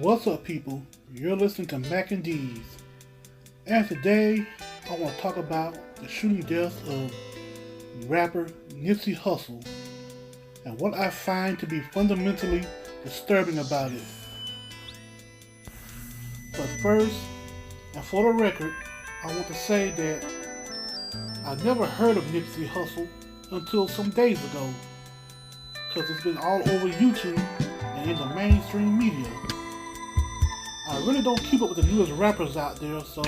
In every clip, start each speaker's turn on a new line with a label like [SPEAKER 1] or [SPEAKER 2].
[SPEAKER 1] What's up, people? You're listening to Mac and D's. And today, I want to talk about the shooting death of rapper Nipsey Hussle and what I find to be fundamentally disturbing about it. But first, and for the record, I want to say that I never heard of Nipsey Hussle until some days ago, because it's been all over YouTube and in the mainstream media. I really don't keep up with the newest rappers out there, so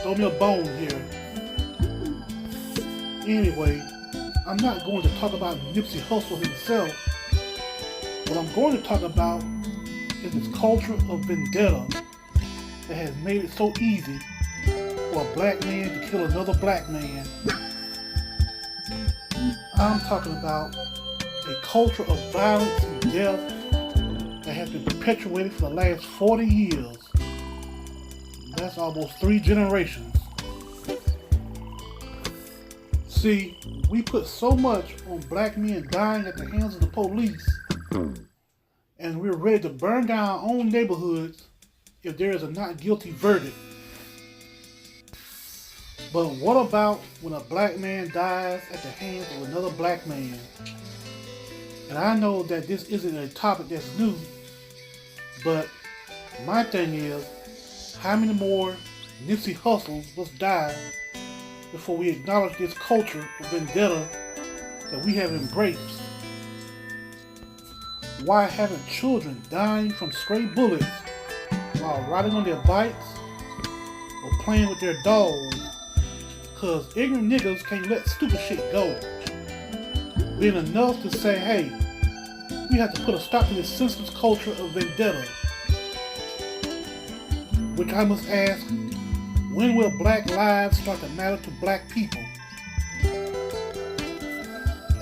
[SPEAKER 1] throw me a bone here. Anyway, I'm not going to talk about Nipsey Hussle himself. What I'm going to talk about is this culture of vendetta that has made it so easy for a black man to kill another black man. I'm talking about a culture of violence and death that has been perpetuated for the last 40 years. That's almost 3 generations. See, we put so much on black men dying at the hands of the police, and we're ready to burn down our own neighborhoods if there is a not guilty verdict. But what about when a black man dies at the hands of another black man? And I know that this isn't a topic that's new, but my thing is, how many more Nipsey Hussles must die before we acknowledge this culture of vendetta that we have embraced? Why haven't children dying from stray bullets while riding on their bikes or playing with their dolls? Cause ignorant niggas can't let stupid shit go. Being enough to say, hey, we have to put a stop to this senseless culture of vendetta. Which I must ask, when will black lives start to matter to black people?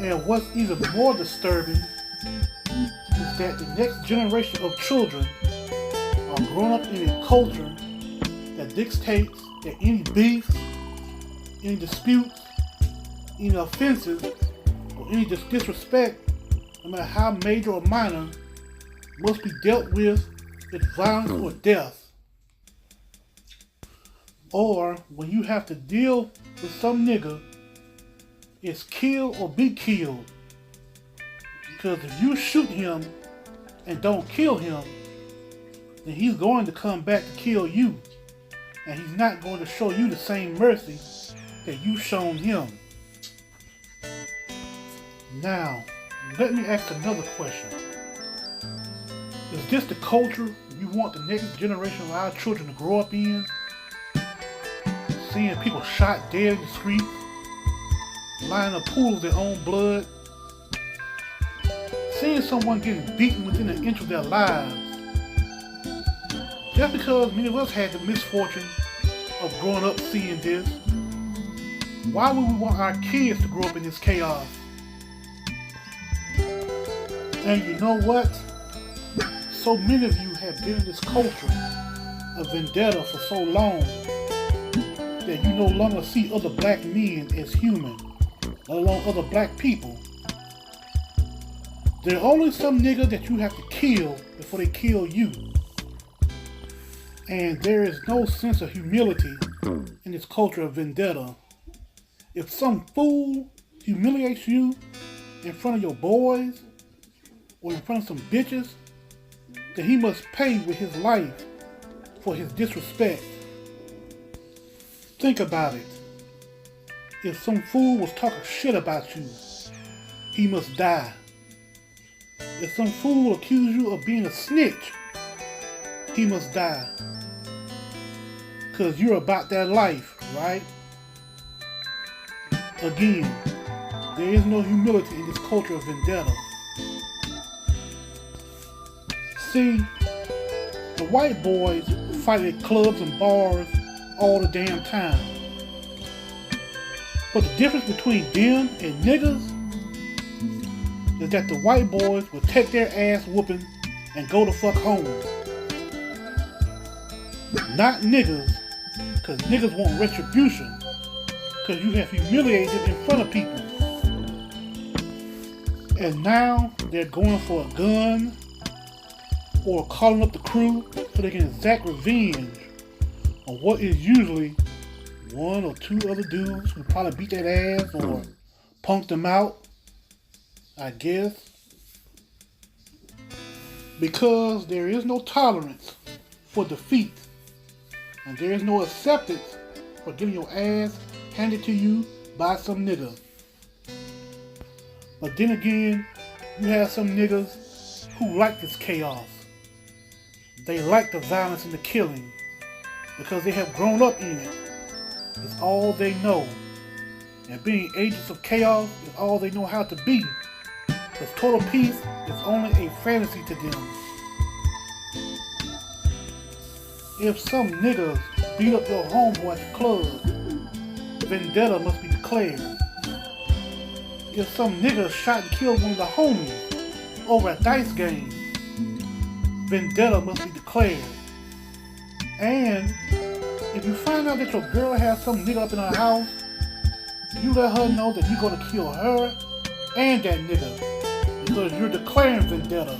[SPEAKER 1] And what's even more disturbing is that the next generation of children are growing up in a culture that dictates that any beef, any disputes, any offenses, or any disrespect, no matter how major or minor, must be dealt with violence or death. Or when you have to deal with some nigga, it's kill or be killed. Because if you shoot him and don't kill him, then he's going to come back to kill you. And he's not going to show you the same mercy that you've shown him. Now, let me ask another question. Is this the culture you want the next generation of our children to grow up in? Seeing people shot dead in the streets, lying in a pool of their own blood, seeing someone getting beaten within an inch of their lives. Just because many of us had the misfortune of growing up seeing this, why would we want our kids to grow up in this chaos? And you know what? So many of you have been in this culture of vendetta for so long that you no longer see other black men as human, let alone other black people. There are only some niggas that you have to kill before they kill you. And there is no sense of humility in this culture of vendetta. If some fool humiliates you in front of your boys or in front of some bitches, then he must pay with his life for his disrespect. Think about it. If some fool was talking shit about you, he must die. If some fool accused you of being a snitch, he must die. Cause you're about that life, right? Again, there is no humility in this culture of vendetta. See, the white boys fight at clubs and bars all the damn time. But the difference between them and niggas is that the white boys will take their ass whooping and go the fuck home. Not niggas, cause niggas want retribution, cause you have humiliated them in front of people. And now they're going for a gun, or calling up the crew so they can exact revenge on what is usually one or two other dudes who probably beat their ass or punked them out, I guess. Because there is no tolerance for defeat, and there is no acceptance for getting your ass handed to you by some nigga. But then again, you have some niggas who like this chaos. They like the violence and the killing because they have grown up in it. It's all they know. And being agents of chaos is all they know how to be. Because total peace is only a fantasy to them. If some niggas beat up your homeboy at the club, vendetta must be declared. If some niggas shot and killed one of the homies over a dice game, vendetta must be declared. And if you find out that your girl has some nigga up in her house, you let her know that you're gonna kill her and that nigga because you're declaring vendetta.